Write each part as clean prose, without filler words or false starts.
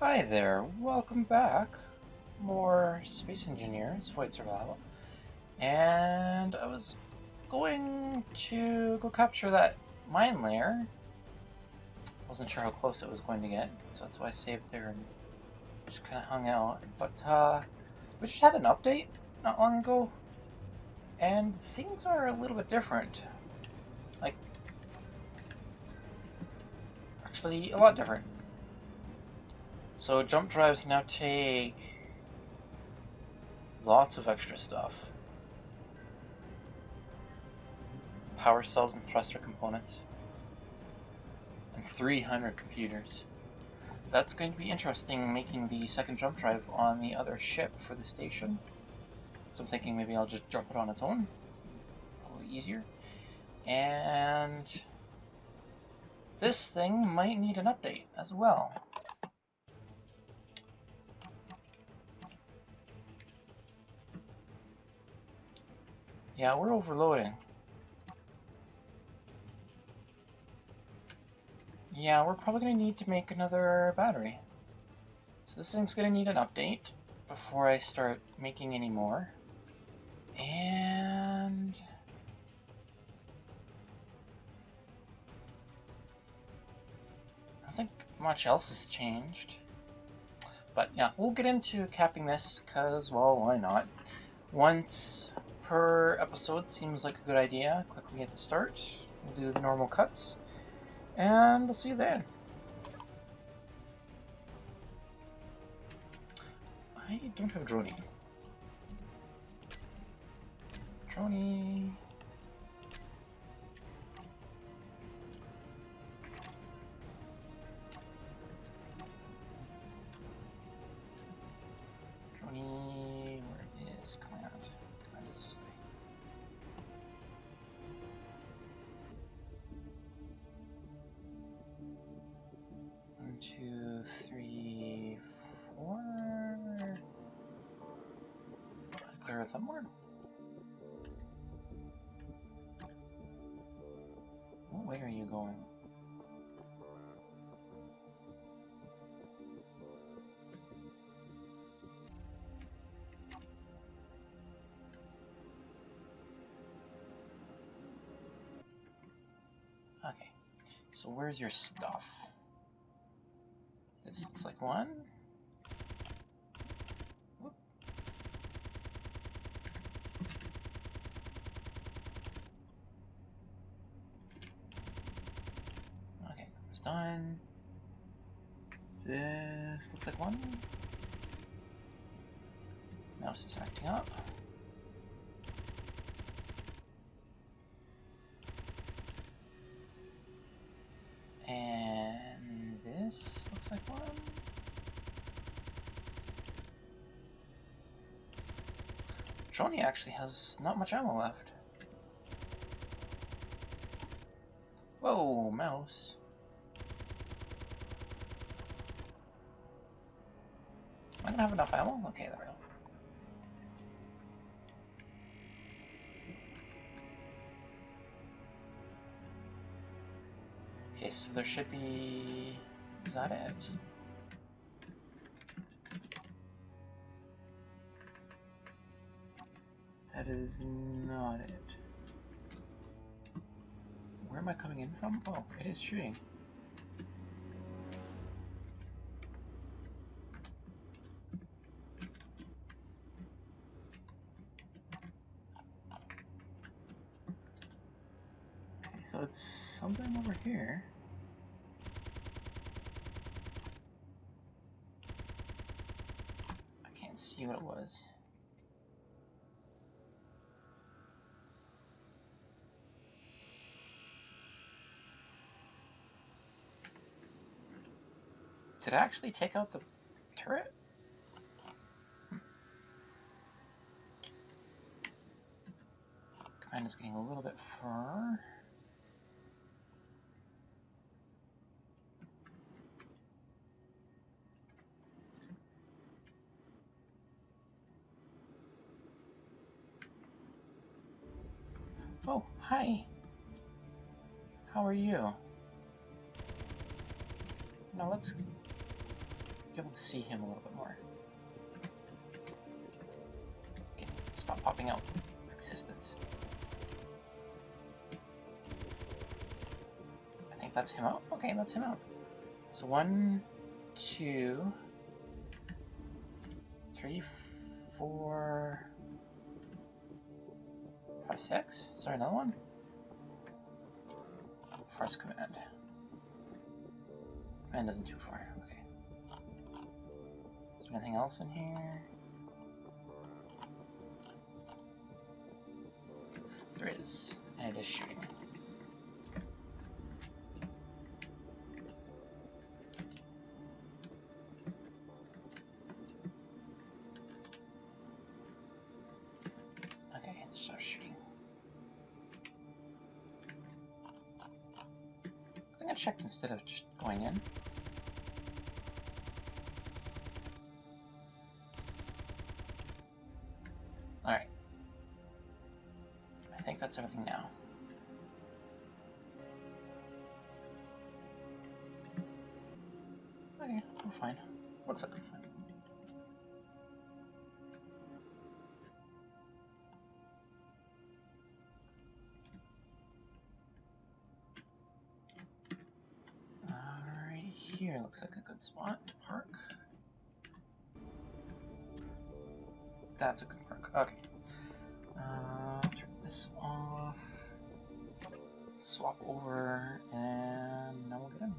Hi there, welcome back. More Space Engineers, Void Survival. And I was going to go capture that mine layer. Wasn't sure how close it was going to get, so that's why I saved there and just kind of hung out. But we just had an update not long ago, and things are a little bit different. Like, actually, a lot different. So jump drives now take lots of extra stuff. Power cells and thruster components, and 300 computers. That's going to be interesting, making the second jump drive on the other ship for the station. So I'm thinking maybe I'll just drop it on its own. Probably easier. And this thing might need an update as well. Yeah, we're overloading. Yeah, we're probably going to need to make another battery. So this thing's going to need an update before I start making any more. And I don't think much else has changed. But yeah, we'll get into capping this because, well, why not? Once per episode seems like a good idea. Quickly at the start, we'll do the normal cuts, and we'll see you then. I don't have Droney. Droney. Droney, where is command? Command is 1, 2, 3, 4. Clear a thumbboard. What way are you going? Okay, so where's your stuff? This looks like one. Whoop. Okay, that's done. This looks like one. Mouse is acting up. And this looks like one. Joni actually has not much ammo left. Whoa, mouse. Am I gonna have enough ammo? Okay, there we go. Okay, so there should be... Is that it? That is not it. Where am I coming in from? Oh, it is shooting. Okay, so it's something over here. I can't see what it was. Did I actually take out the turret? Command is getting a little bit far. Oh, hi. How are you? Now let's be able to see him a little bit more. Okay, stop popping out. Existence. I think that's him out. Okay, that's him out. So 1, 2, 3, 4, 5, 6. Is there another one? Farce command. Command isn't too far. Okay. Is there anything else in here? There is, and it is shooting. Okay, it starts shooting. I think I checked instead of just going in. Alright. I think that's everything now. Okay, we're fine. Looks like we're fine. Right here looks like a good spot to park. That's a good park. Okay. Turn this off. Swap over, and now we'll get in.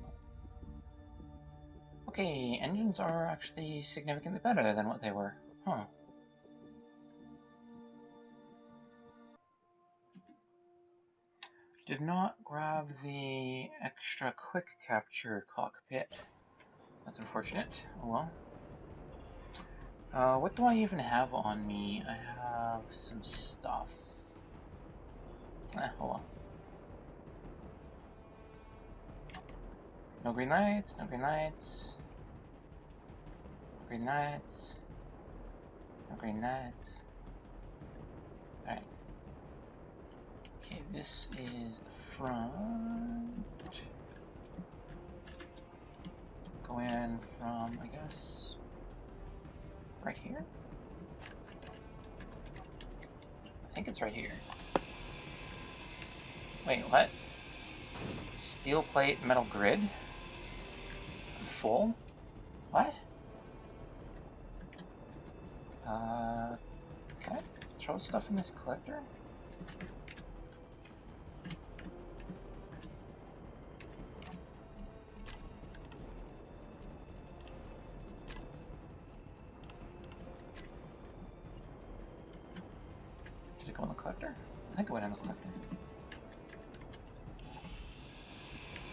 Okay, engines are actually significantly better than what they were. Huh. Did not grab the extra quick capture cockpit. That's unfortunate. Oh well. What do I even have on me? I have some stuff. Oh well. No green lights, no green lights. No green lights. No green lights. Alright. Okay, this is the front. Go in from, I guess, right here? I think it's right here. Wait, what? Steel plate, metal grid? Full? What? Can I throw stuff in this collector? Did it go in the collector? I think it went in the collector.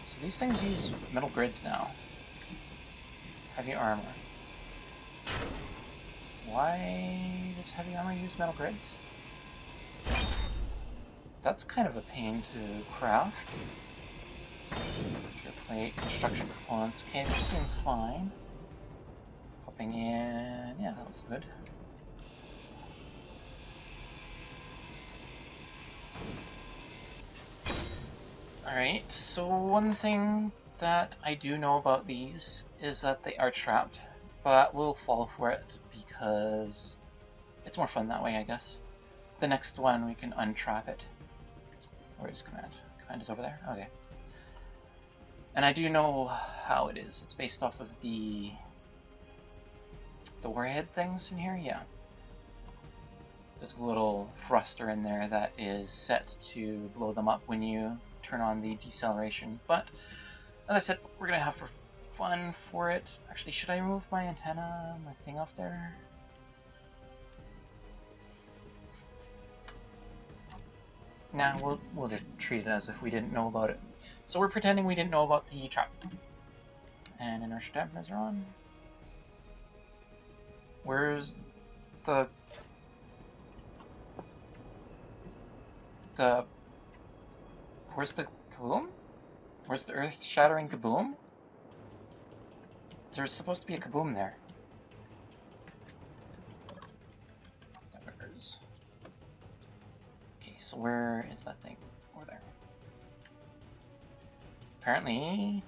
So these things use metal grids now. Heavy armor. Why does heavy armor use metal grids? That's kind of a pain to craft. Pure plate, construction components. Okay, this seemed fine. Popping in. Yeah, that was good. Alright, so one thing that I do know about these is that they are trapped, but we'll fall for it because it's more fun that way, I guess. The next one we can untrap it. Where is command? Command is over there? Okay. And I do know how it is. It's based off of the warhead things in here, yeah. There's a little thruster in there that is set to blow them up when you turn on the deceleration. But as I said, we're gonna have fun for it. Actually, should I remove my antenna, my thing off there? Nah, we'll just treat it as if we didn't know about it. So we're pretending we didn't know about the trap. And inertia dampers are on. Where's the where's the kaboom? Where's the earth-shattering kaboom? There's supposed to be a kaboom there. Dampers. Okay, so where is that thing? Over there. Apparently...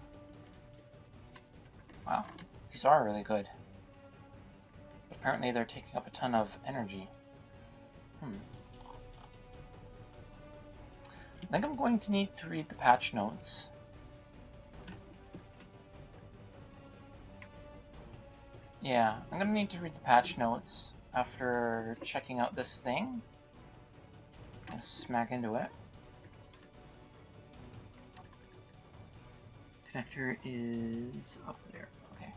Wow. These are really good. But apparently they're taking up a ton of energy. I think I'm going to need to read the patch notes. Yeah, I'm going to need to read the patch notes after checking out this thing. I'm going to smack into it. Connector is up there. Okay.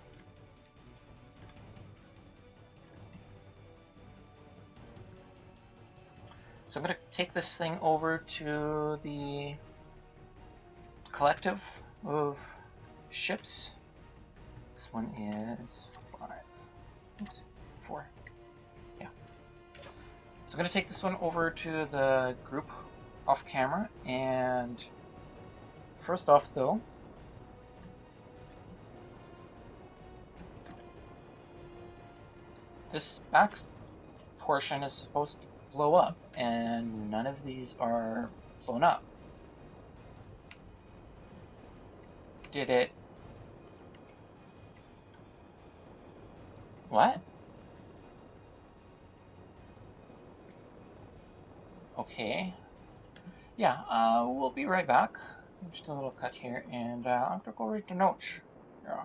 So I'm going to take this thing over to the collective of ships. This one is 5. Oops, 4. Yeah. So I'm going to take this one over to the group off camera, and first off though, this back portion is supposed to blow up, and none of these are blown up. Did it? What? Okay. Yeah, we'll be right back. Just a little cut here, and I'm gonna go read the notes. Yeah.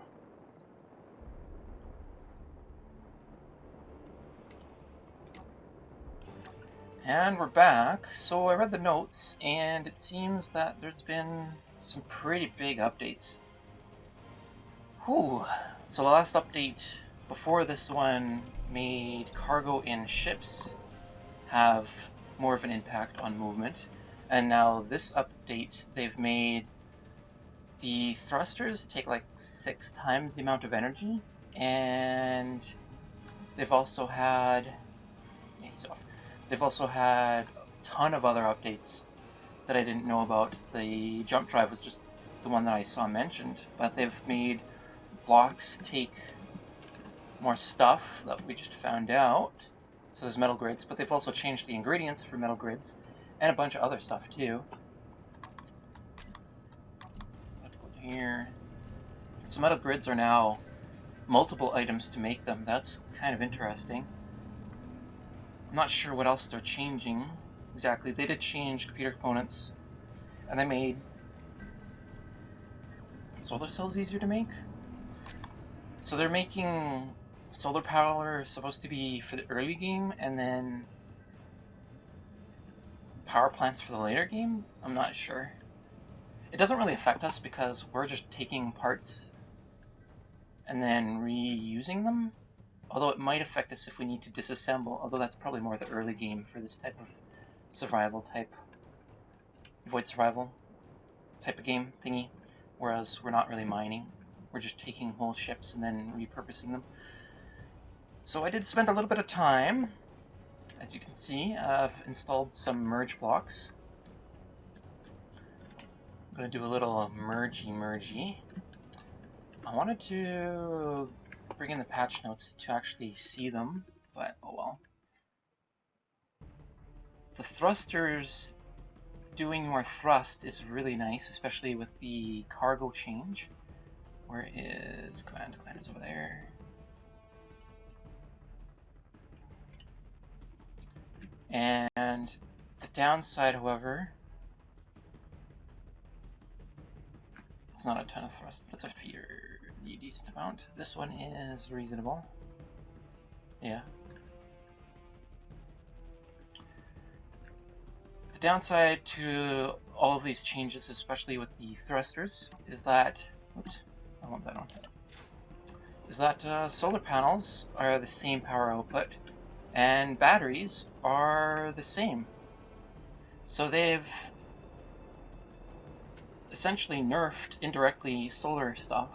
And we're back. So I read the notes, and it seems that there's been some pretty big updates. Whew. So the last update before this one made cargo in ships have more of an impact on movement. And now this update, they've made the thrusters take like 6 times the amount of energy, and they've also had... yeah, he's off. They've also had a ton of other updates that I didn't know about. The jump drive was just the one that I saw mentioned, but they've made blocks take more stuff that we just found out. So there's metal grids, but they've also changed the ingredients for metal grids and a bunch of other stuff too. Let's go here. So metal grids are now multiple items to make them. That's kind of interesting. I'm not sure what else they're changing exactly. They did change computer components, and they made solar cells easier to make. So they're making solar power supposed to be for the early game, and then power plants for the later game? I'm not sure. It doesn't really affect us because we're just taking parts and then reusing them. Although it might affect us if we need to disassemble, although that's probably more the early game for this type of survival type, void survival type of game thingy, whereas we're not really mining. We're just taking whole ships and then repurposing them. So I did spend a little bit of time. As you can see, I've installed some merge blocks. I'm going to do a little mergey. I wanted to bring in the patch notes to actually see them, but oh well. The thrusters doing more thrust is really nice, especially with the cargo change. Where is command? Command is over there. And the downside, however, it's not a ton of thrust, but it's a pretty decent amount. This one is reasonable. Yeah. The downside to all of these changes, especially with the thrusters, is that... oops, I want that on. Is that solar panels are the same power output, and batteries are the same. So they've essentially nerfed indirectly solar stuff,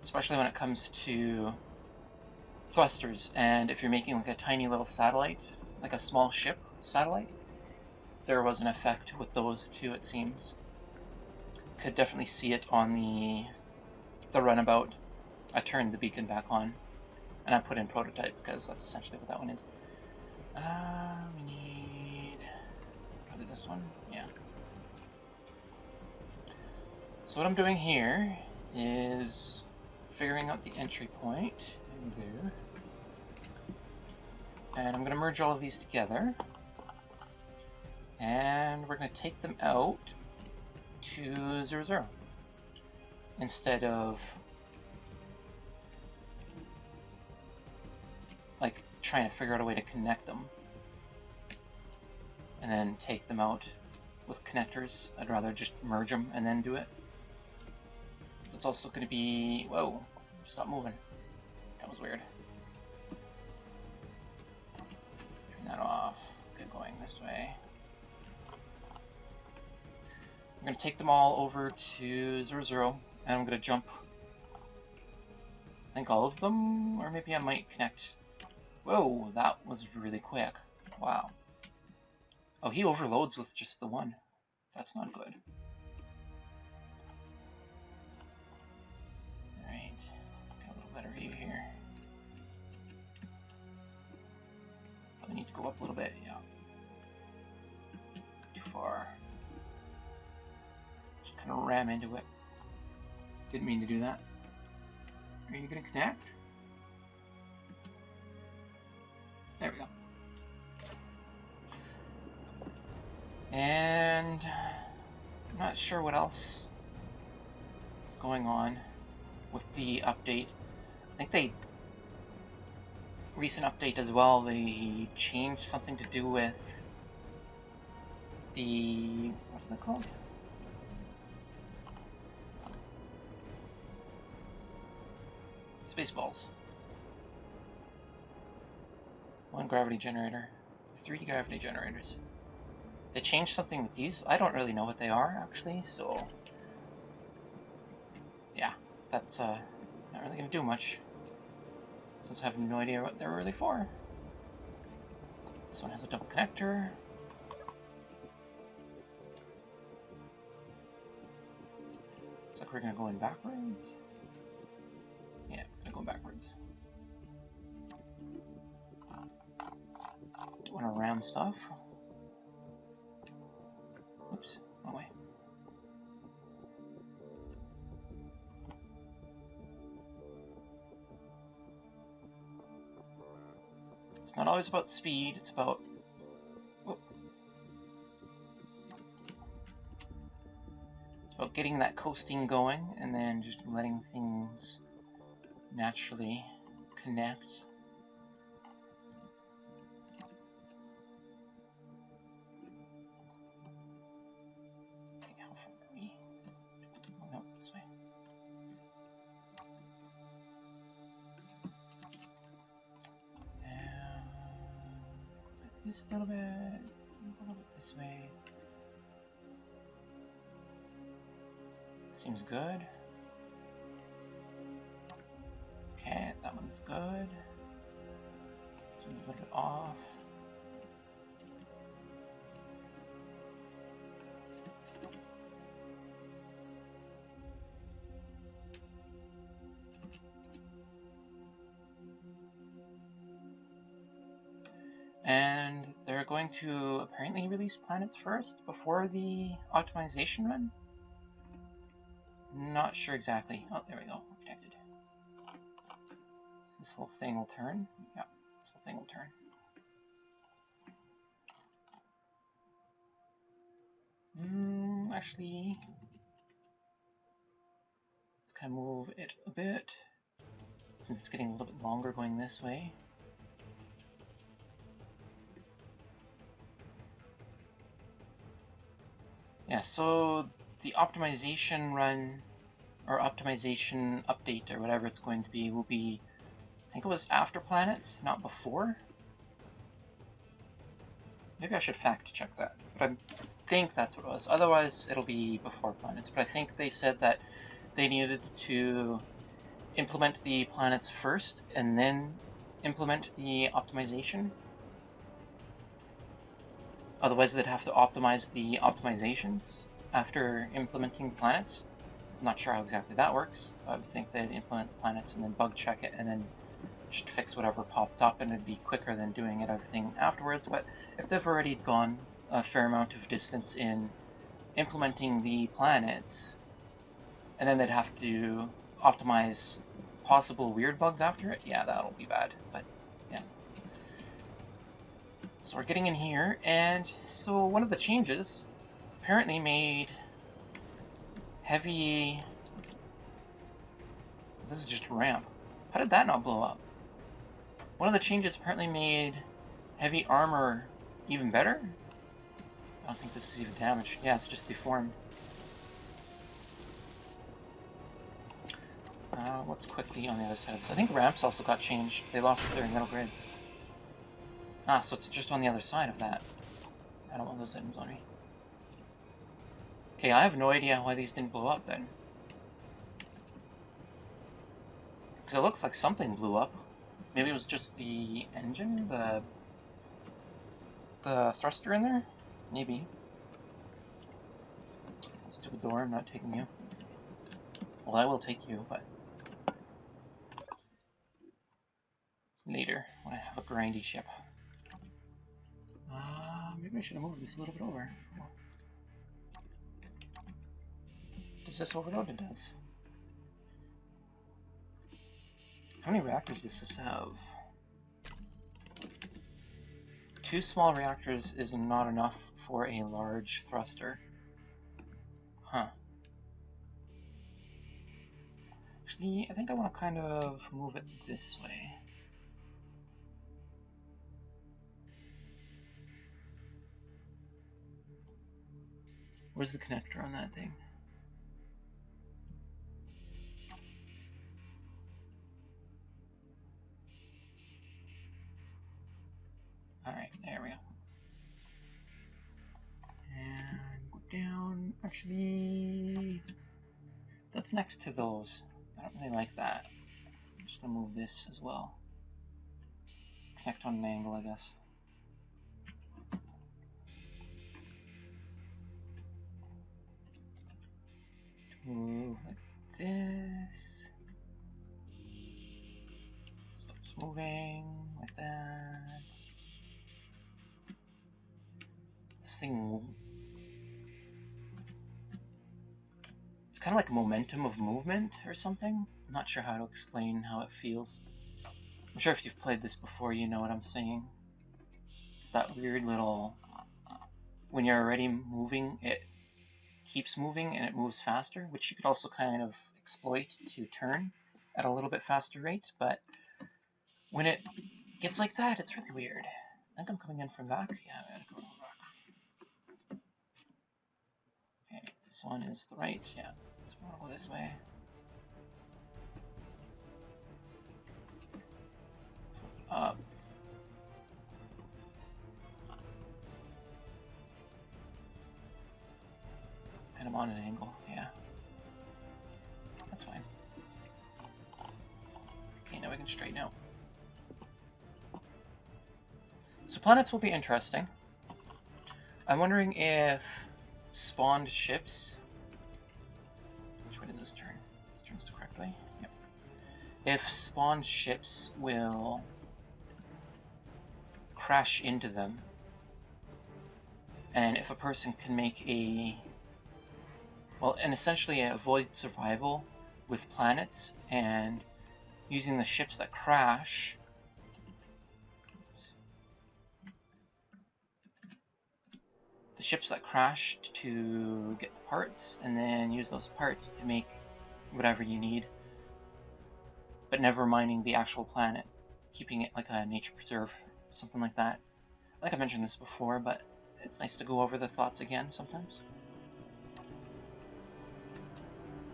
especially when it comes to thrusters. And if you're making like a tiny little satellite, like a small ship satellite, there was an effect with those two, it seems. Could definitely see it on the runabout. I turned the beacon back on, and I put in prototype because that's essentially what that one is. We need probably this one. Yeah. So what I'm doing here is figuring out the entry point in there. And I'm going to merge all of these together. And we're going to take them out to 0, 0. Instead of like trying to figure out a way to connect them and then take them out with connectors. I'd rather just merge them and then do it. So it's also going to be, whoa, stop moving. That was weird. Turn that off. Get going this way. I'm going to take them all over to 0, 0, and I'm going to jump, I think all of them, or maybe I might connect. Whoa, that was really quick. Wow. Oh, he overloads with just the one. That's not good. Alright, get a little better view here. Probably need to go up a little bit, yeah. Too far. Just kind of ram into it. Didn't mean to do that. Are you gonna connect? There we go. And I'm not sure what else is going on with the update. I think they recent update as well, they changed something to do with the, what are they called? Spaceballs. One gravity generator. 3 gravity generators. They changed something with these. I don't really know what they are, actually, so yeah, that's not really going to do much, since I have no idea what they're really for. This one has a double connector. Looks like we're going to go in backwards. Yeah, I'm going to go backwards. Don't want to ram stuff. Oops, wrong way. It's not always about speed, it's about... Whoop. It's about getting that coasting going and then just letting things naturally connect. Okay, how far are we? Oh, no, this way. This little bit this way. Seems good. Okay, that one's good. This one's a little bit off. And they're going to apparently release planets first before the optimization run. Not sure exactly. Oh, there we go. We're connected. So this whole thing will turn. Yeah, this whole thing will turn. Actually, let's kind of move it a bit, since it's getting a little bit longer going this way. Yeah, so the optimization run, or optimization update, or whatever it's going to be, will be, I think it was after planets, not before. Maybe I should fact check that, but I think that's what it was. Otherwise, it'll be before planets. But I think they said that they needed to implement the planets first and then implement the optimization. Otherwise, they'd have to optimize the optimizations after implementing the planets. I'm not sure how exactly that works. I would think they'd implement the planets and then bug check it and then just fix whatever popped up, and it'd be quicker than doing everything afterwards. But if they've already gone a fair amount of distance in implementing the planets, and then they'd have to optimize possible weird bugs after it. Yeah, that'll be bad, but yeah. So we're getting in here, and so one of the changes apparently made heavy... This is just a ramp. How did that not blow up? One of the changes apparently made heavy armor even better? I don't think this is even damaged. Yeah, it's just deformed. What's quickly on the other side of this? I think ramps also got changed. They lost their metal grids. Ah, so it's just on the other side of that. I don't want those items on me. Okay, I have no idea why these didn't blow up then. Because it looks like something blew up. Maybe it was just the engine? The thruster in there? Maybe. Stupid door, I'm not taking you. Well, I will take you, but... later, when I have a grindy ship. Maybe I should have moved this a little bit over. Does this overload? It does. How many reactors does this have? 2 small reactors is not enough for a large thruster. Huh. Actually, I think I want to kind of move it this way. Where's the connector on that thing? Alright, there we go. And go down. Actually, that's next to those. I don't really like that. I'm just gonna move this as well. Connect on an angle, I guess. Move like this. Stops moving like that. This thing, it's kind of like a momentum of movement or something. I'm not sure how to explain how it feels. I'm sure if you've played this before, you know what I'm saying. It's that weird little, when you're already moving, it keeps moving and it moves faster, which you could also kind of exploit to turn at a little bit faster rate, but when it gets like that, it's really weird. I think I'm coming in from back. Yeah, I gotta go back. Okay, this one is the right. Yeah, so I want to go this way. Up. And I'm on an angle. Yeah, that's fine. Okay, now we can straighten out. So planets will be interesting. I'm wondering if spawned ships... Which way does this turn? This turns the correct way? Yep. If spawned ships will crash into them, and if a person can make a... well, and essentially avoid survival with planets, and using the ships that crash... the ships that crashed to get the parts, and then use those parts to make whatever you need, but never minding the actual planet, keeping it like a nature preserve, something like that. I think I mentioned this before, but it's nice to go over the thoughts again sometimes.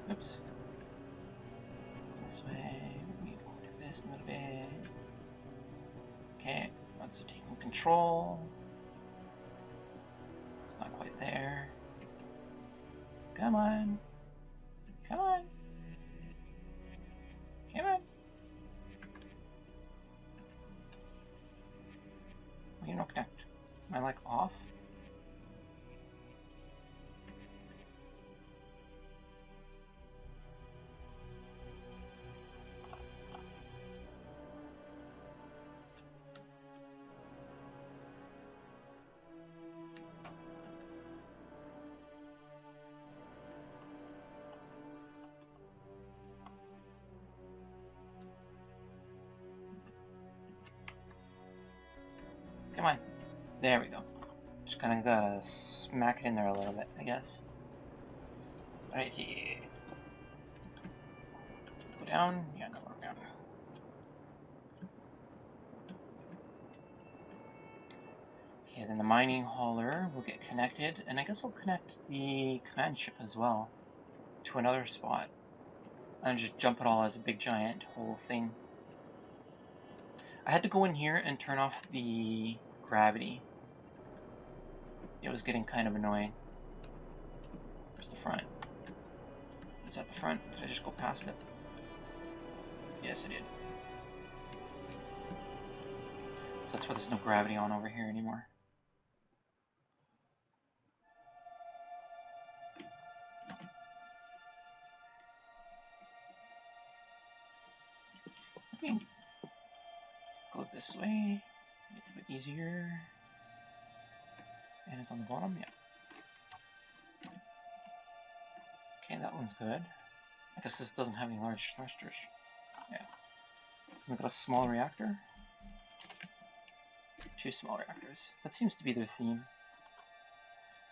Oops. This way, we go like this a little bit. Okay, that's taking control. It's not quite there. Come on. Come on. Come on. Well, you don't connect. Am I like off? Come on. There we go. Just kind of gotta smack it in there a little bit, I guess. Right here. Go down. Yeah, go down. Okay, then the mining hauler will get connected, and I guess I'll connect the command ship as well to another spot. And just jump it all as a big giant whole thing. I had to go in here and turn off the gravity. It was getting kind of annoying. Where's the front? Is that the front? Did I just go past it? Yes, I did. So that's why there's no gravity on over here anymore. Okay. Go this way. A little bit easier. And it's on the bottom, yeah. Okay, that one's good. I guess this doesn't have any large thrusters. Yeah. Let's make it a small reactor. 2 small reactors. That seems to be their theme.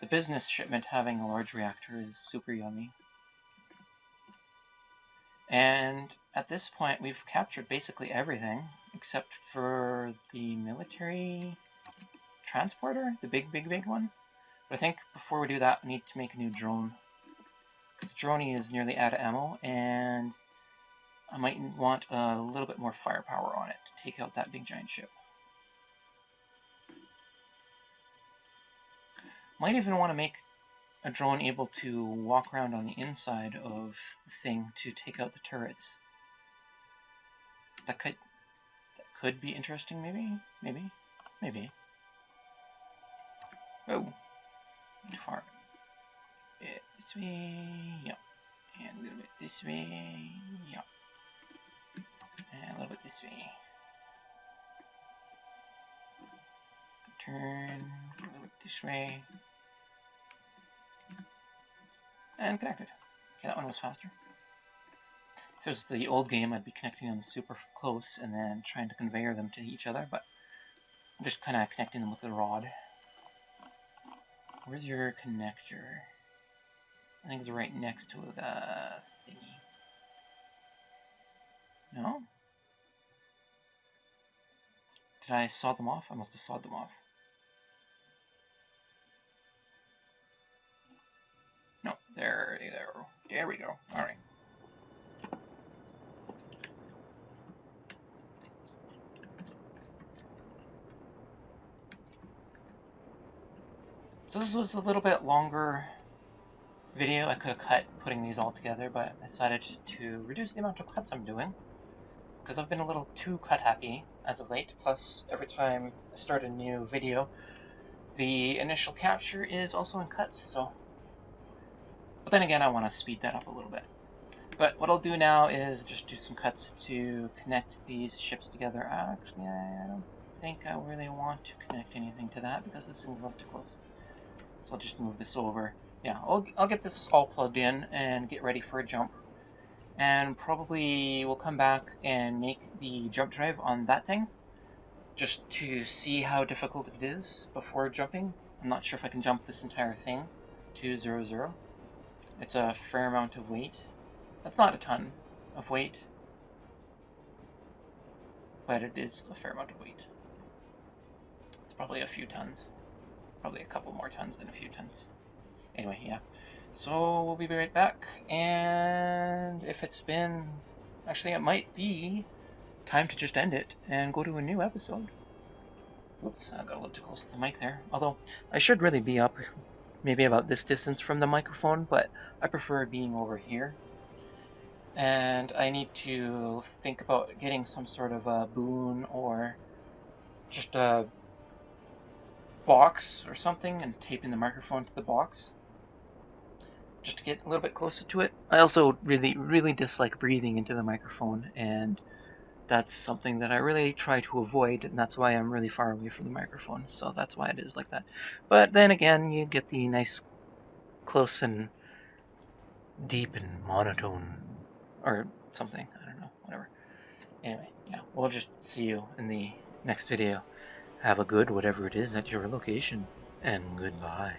The business shipment having a large reactor is super yummy. And at this point, we've captured basically everything except for the military transporter, the big one. But I think before we do that, we need to make a new drone. Because droney is nearly out of ammo, and I might want a little bit more firepower on it to take out that big giant ship. Might even want to make a drone able to walk around on the inside of the thing to take out the turrets. That could be interesting, maybe. Oh, too far. This way, yeah. And a little bit this way, yeah. And a little bit this way. Turn a little bit this way. And connected. Okay, that one was faster. If it was the old game, I'd be connecting them super close and then trying to conveyor them to each other, but I'm just kind of connecting them with the rod. Where's your connector? I think it's right next to the thingy. No? Did I saw them off? I must have sawed them off. No, there we go. Alright. So this was a little bit longer video. I could have cut putting these all together, but I decided to reduce the amount of cuts I'm doing, because I've been a little too cut happy as of late. Plus, every time I start a new video, the initial capture is also in cuts, so... But then again, I want to speed that up a little bit. But what I'll do now is just do some cuts to connect these ships together. Actually, I don't think I really want to connect anything to that, because this thing's a little too close. So I'll just move this over. Yeah, I'll get this all plugged in and get ready for a jump. And probably we'll come back and make the jump drive on that thing, just to see how difficult it is before jumping. I'm not sure if I can jump this entire thing to 0-0. It's a fair amount of weight. That's not a ton of weight, but it is a fair amount of weight. It's probably a few tons. Probably a couple more tons than a few tons. Anyway, yeah. So we'll be right back, and if it's been... Actually, it might be time to just end it and go to a new episode. Oops, I got a little too close to the mic there. Although, I should really be up maybe about this distance from the microphone, but I prefer being over here. And I need to think about getting some sort of a boon or just a box or something and taping the microphone to the box, just to get a little bit closer to it. I also really dislike breathing into the microphone, and that's something that I really try to avoid, and that's why I'm really far away from the microphone, so that's why it is like that. But then again, you get the nice close and deep and monotone, or something, I don't know, whatever. Anyway, yeah, we'll just see you in the next video. Have a good whatever it is at your location, and goodbye.